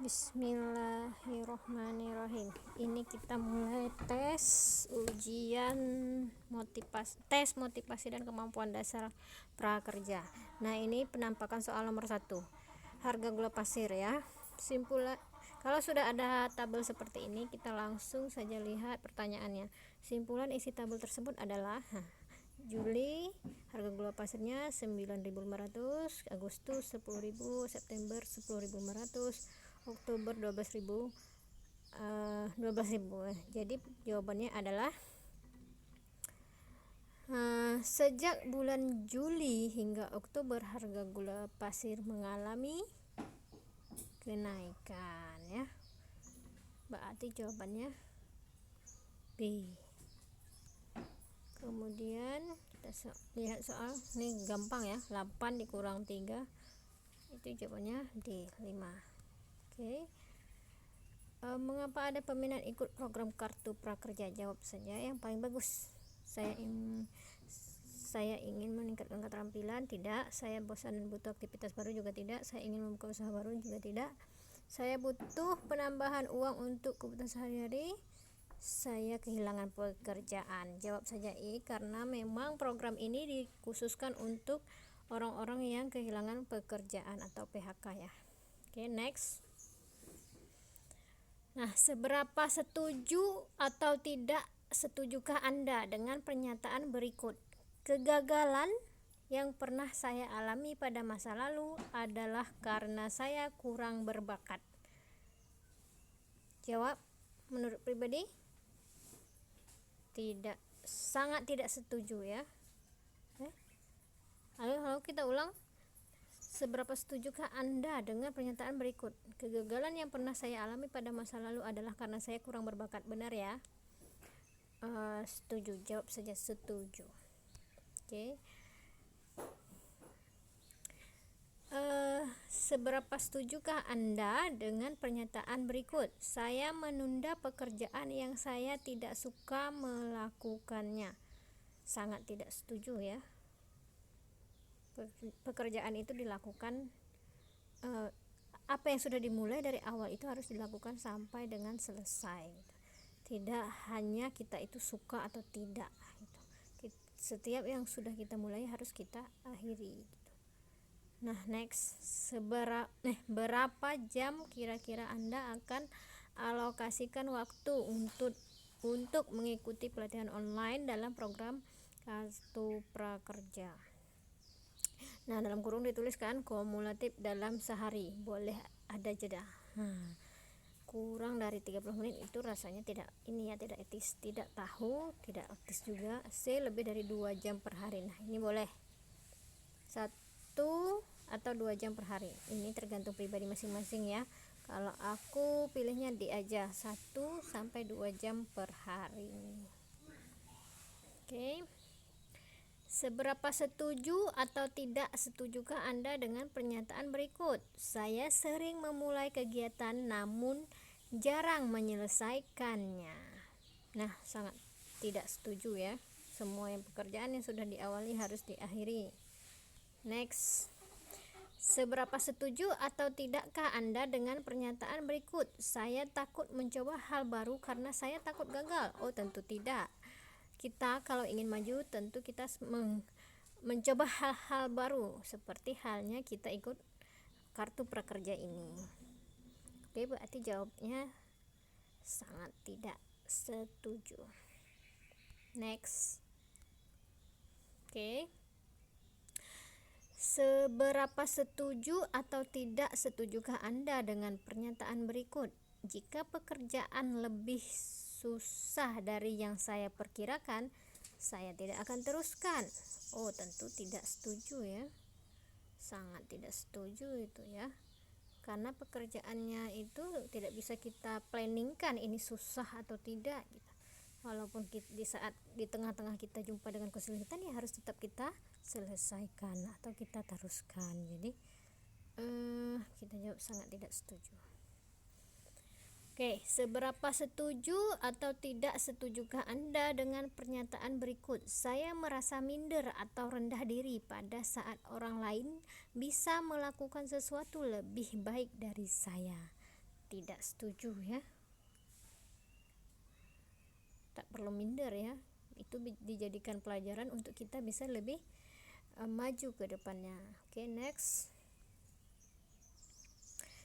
Bismillahirrohmanirrohim. Ini kita mulai tes ujian tes motivasi dan kemampuan dasar prakerja. Nah, ini penampakan soal nomor 1. Harga gula pasir ya. Kalau sudah ada tabel seperti ini, kita langsung saja lihat pertanyaannya. Simpulan isi tabel tersebut adalah Juli harga gula pasirnya 9.500, Agustus 10.000, September 10.500, Oktober 12.000. Jadi jawabannya adalah sejak bulan Juli hingga Oktober harga gula pasir mengalami kenaikan ya. Berarti jawabannya B. Kemudian kita lihat soal ini gampang ya, 8 dikurang 3 itu jawabannya D, 5. Oke. Mengapa ada peminat ikut program kartu prakerja? Jawab saja yang paling bagus. Saya ingin meningkatkan keterampilan, tidak. Saya bosan dan butuh aktivitas baru, juga tidak. Saya ingin membuka usaha baru, juga tidak. Saya butuh penambahan uang untuk kebutuhan sehari-hari. Saya kehilangan pekerjaan. Jawab saja I, karena memang program ini dikhususkan untuk orang-orang yang kehilangan pekerjaan atau PHK ya. Oke, next. Nah, seberapa setuju atau tidak setujukah Anda dengan pernyataan berikut? Kegagalan yang pernah saya alami pada masa lalu adalah karena saya kurang berbakat. Jawab, menurut pribadi, tidak, sangat tidak setuju ya. Lalu kita ulang. Seberapa setujukah Anda dengan pernyataan berikut? Kegagalan yang pernah saya alami pada masa lalu adalah karena saya kurang berbakat. Benar ya? Setuju. Jawab saja setuju. Oke. Seberapa setujukah Anda dengan pernyataan berikut? Saya menunda pekerjaan yang saya tidak suka melakukannya. Sangat tidak setuju ya. Pekerjaan itu dilakukan, apa yang sudah dimulai dari awal itu harus dilakukan sampai dengan selesai. Tidak hanya kita itu suka atau tidak. Setiap yang sudah kita mulai harus kita akhiri. Nah, next. Berapa jam kira-kira Anda akan alokasikan waktu untuk mengikuti pelatihan online dalam program kartu prakerja? Nah, dalam kurung dituliskan kumulatif dalam sehari, boleh ada jeda. Kurang dari 30 menit itu rasanya tidak etis, tidak tahu, tidak etis juga. C, lebih dari 2 jam per hari. Nah, ini boleh 1 atau 2 jam per hari. Ini tergantung pribadi masing-masing ya. Kalau aku pilihnya D aja, 1 sampai 2 jam per hari. Oke. Seberapa setuju atau tidak setujukah Anda dengan pernyataan berikut? Saya sering memulai kegiatan namun jarang menyelesaikannya. Nah, sangat tidak setuju ya. Semua pekerjaan yang sudah diawali harus diakhiri. Next. Seberapa setuju atau tidakkah Anda dengan pernyataan berikut? Saya takut mencoba hal baru karena saya takut gagal. Oh, tentu tidak. Kita kalau ingin maju tentu kita mencoba hal-hal baru, seperti halnya kita ikut kartu prakerja ini. Oke, berarti jawabnya sangat tidak setuju. Next. Oke. Seberapa setuju atau tidak setujukah Anda dengan pernyataan berikut? Jika pekerjaan lebih susah dari yang saya perkirakan, saya tidak akan teruskan. Oh, tentu tidak setuju ya. Sangat tidak setuju itu ya. Karena pekerjaannya itu tidak bisa kita planningkan ini susah atau tidak gitu. Walaupun di saat di tengah-tengah kita jumpa dengan kesulitan, ya harus tetap kita selesaikan atau kita teruskan. Jadi kita jawab sangat tidak setuju. Oke, seberapa setuju atau tidak setujukah Anda dengan pernyataan berikut? Saya merasa minder atau rendah diri pada saat orang lain bisa melakukan sesuatu lebih baik dari saya. tidak setuju ya. Tak perlu minder ya, itu dijadikan pelajaran untuk kita bisa lebih maju ke depannya. Oke, next.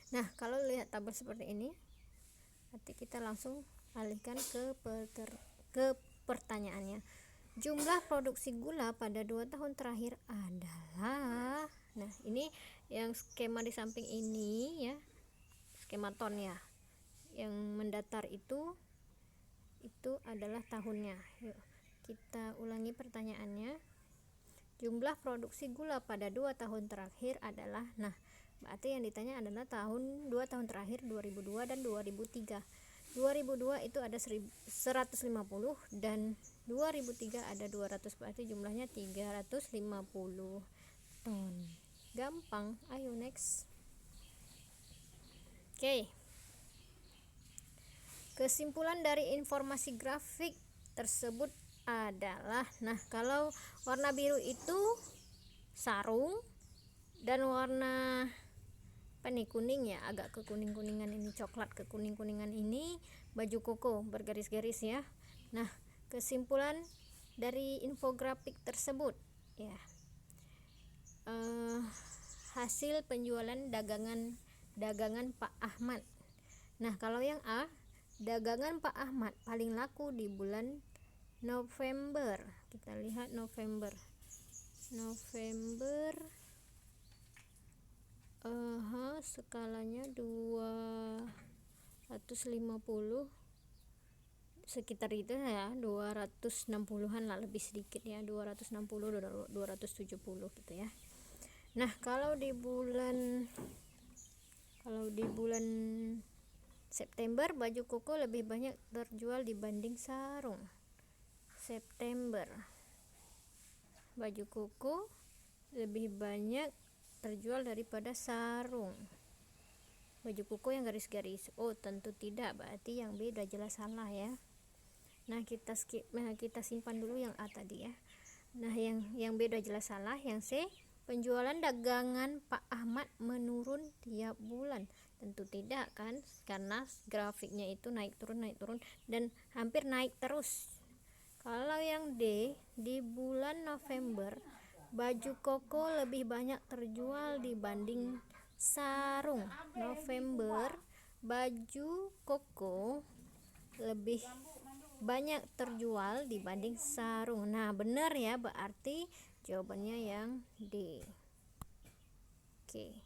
Nah, kalau lihat tabel seperti ini, nanti kita langsung alihkan ke pertanyaannya. Jumlah produksi gula pada 2 tahun terakhir adalah, nah ini yang skema di samping ini ya, skema ton ya, yang mendatar itu adalah tahunnya. Yuk kita ulangi pertanyaannya. Jumlah produksi gula pada 2 tahun terakhir adalah, nah berarti yang ditanya adalah 2 tahun terakhir, 2002 dan 2003. 2002 itu ada 150 dan 2003 ada 200, berarti jumlahnya 350 ton. Gampang, ayo next. Oke. Kesimpulan dari informasi grafik tersebut adalah, nah kalau warna biru itu sarung, dan warna kuning ya, agak ke kuning-kuningan ini, coklat ke kuning-kuningan ini baju koko bergaris-garis ya. Nah, kesimpulan dari infografik tersebut ya, hasil penjualan dagangan Pak Ahmad. Nah, kalau yang A, dagangan Pak Ahmad paling laku di bulan November. Kita lihat November skalanya 250, sekitar itu ya, 260-an lah, lebih sedikit ya, 260 270 gitu ya. Nah, kalau di bulan September baju koko lebih banyak terjual dibanding sarung. September baju koko lebih banyak terjual daripada sarung. Baju koko yang garis-garis. Oh, tentu tidak, berarti yang B udah jelas salah ya. Nah, kita skip, kita simpan dulu yang A tadi ya. Nah, yang B udah jelas salah. Yang C, penjualan dagangan Pak Ahmad menurun tiap bulan. Tentu tidak kan, karena grafiknya itu naik turun dan hampir naik terus. Kalau yang D, di bulan November baju koko lebih banyak terjual dibanding sarung. November baju koko lebih banyak terjual dibanding sarung. Nah, benar ya, berarti jawabannya yang D. Oke,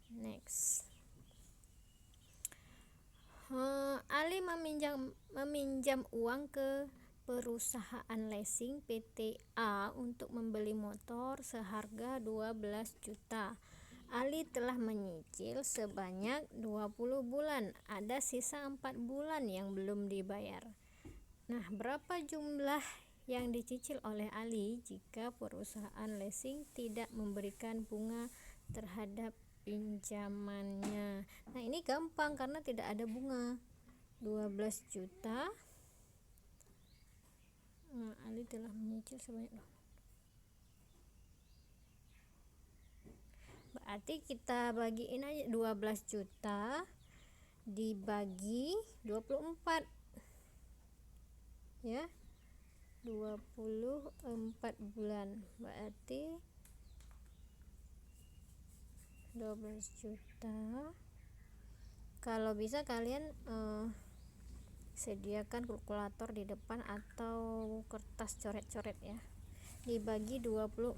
next. Ali meminjam uang ke perusahaan leasing PT A untuk membeli motor seharga 12 juta. Ali telah menyicil sebanyak 20 bulan. Ada sisa 4 bulan yang belum dibayar. Nah, berapa jumlah yang dicicil oleh Ali jika perusahaan leasing tidak memberikan bunga terhadap pinjamannya? Nah, ini gampang karena tidak ada bunga. 12 juta. Nah, Ali telah menyicil sebanyak, berarti kita bagiin aja 12 juta dibagi 24 ya, 24 bulan, berarti 12 juta. Kalau bisa kalian sediakan kalkulator di depan atau kertas coret-coret ya, dibagi 24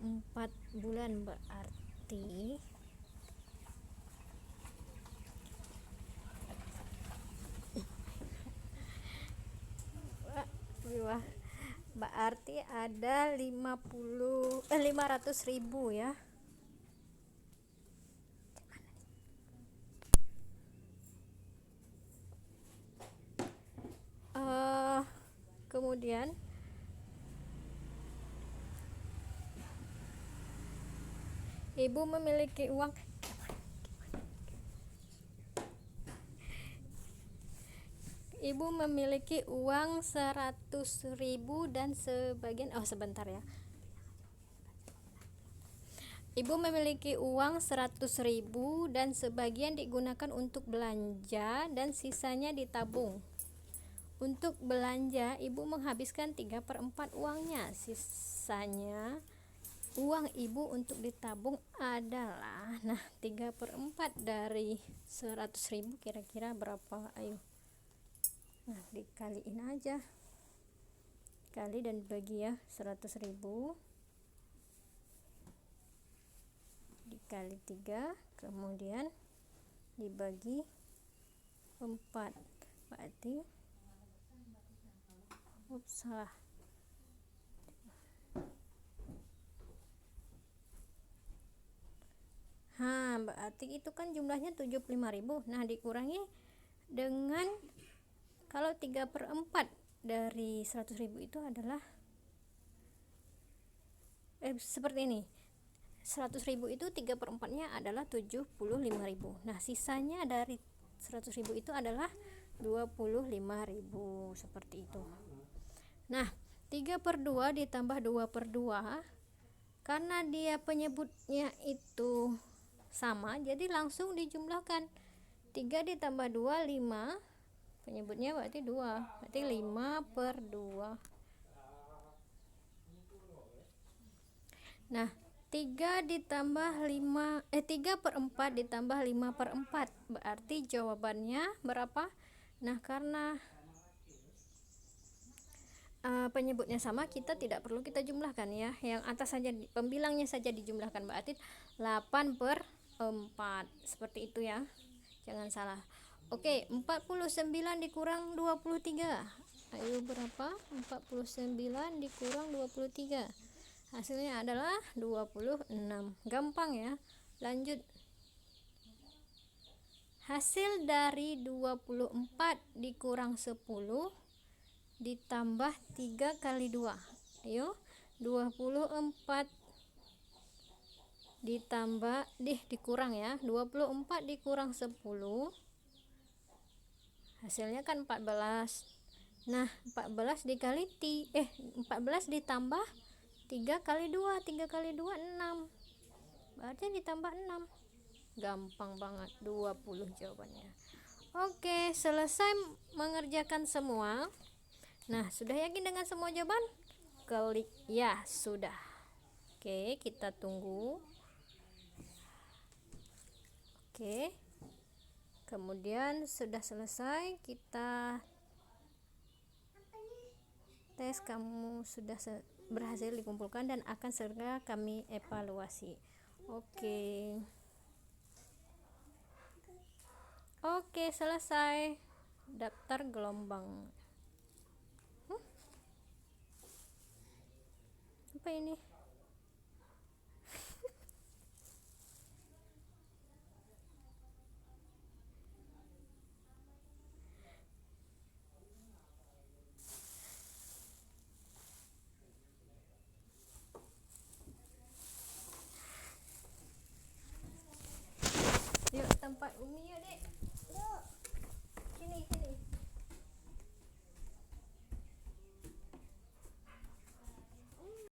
bulan berarti ada 500.000 ya. Kemudian ibu memiliki uang Ibu memiliki uang 100.000 dan sebagian sebentar ya. Ibu memiliki uang 100.000 dan sebagian digunakan untuk belanja dan sisanya ditabung. Untuk belanja, ibu menghabiskan 3/4 uangnya. Sisanya uang ibu untuk ditabung adalah, nah 3/4 dari 100.000 kira-kira berapa? Ayo, nah dikaliin aja, kali dan bagi ya. 100.000 dikali 3, kemudian dibagi 4, berarti salah. Berarti itu kan jumlahnya 75.000. Nah, dikurangi dengan, kalau 3/4 dari 100.000 itu adalah seperti ini. 100.000 itu 3/4-nya adalah 75.000. Nah, sisanya dari 100.000 itu adalah 25.000, seperti itu. Nah, 3/2 ditambah 2/2, karena dia penyebutnya itu sama, jadi langsung dijumlahkan. 3 ditambah 2, 5, penyebutnya berarti 2, berarti 5/2. Nah, 3 ditambah 5, 3/4 ditambah 5/4, berarti jawabannya berapa? Nah, karena penyebutnya sama, kita tidak perlu kita jumlahkan ya, yang atas saja, pembilangnya saja dijumlahkan, berarti 8/4, seperti itu ya, jangan salah. Oke, 49 dikurang 23, ayo berapa? 49 dikurang 23, hasilnya adalah 26. Gampang ya. Lanjut, hasil dari 24 dikurang 10 ditambah 3 kali 2. Ayo, 24 ditambah dikurang ya, 24 dikurang 10, hasilnya kan 14. Nah, 14 dikali 14 ditambah 3 kali 2, 3 kali 2 6, berarti ditambah 6. Gampang banget, 20 jawabannya. Oke, selesai mengerjakan semua. Nah, sudah yakin dengan semua jawaban? Klik ya sudah. Oke, kita tunggu. Oke, kemudian sudah selesai, kita tes kamu sudah berhasil dikumpulkan dan akan segera kami evaluasi. Oke, selesai daftar gelombang. Apa ini? Yuk tempat Umi yuk, Dek. Yuk. Sini.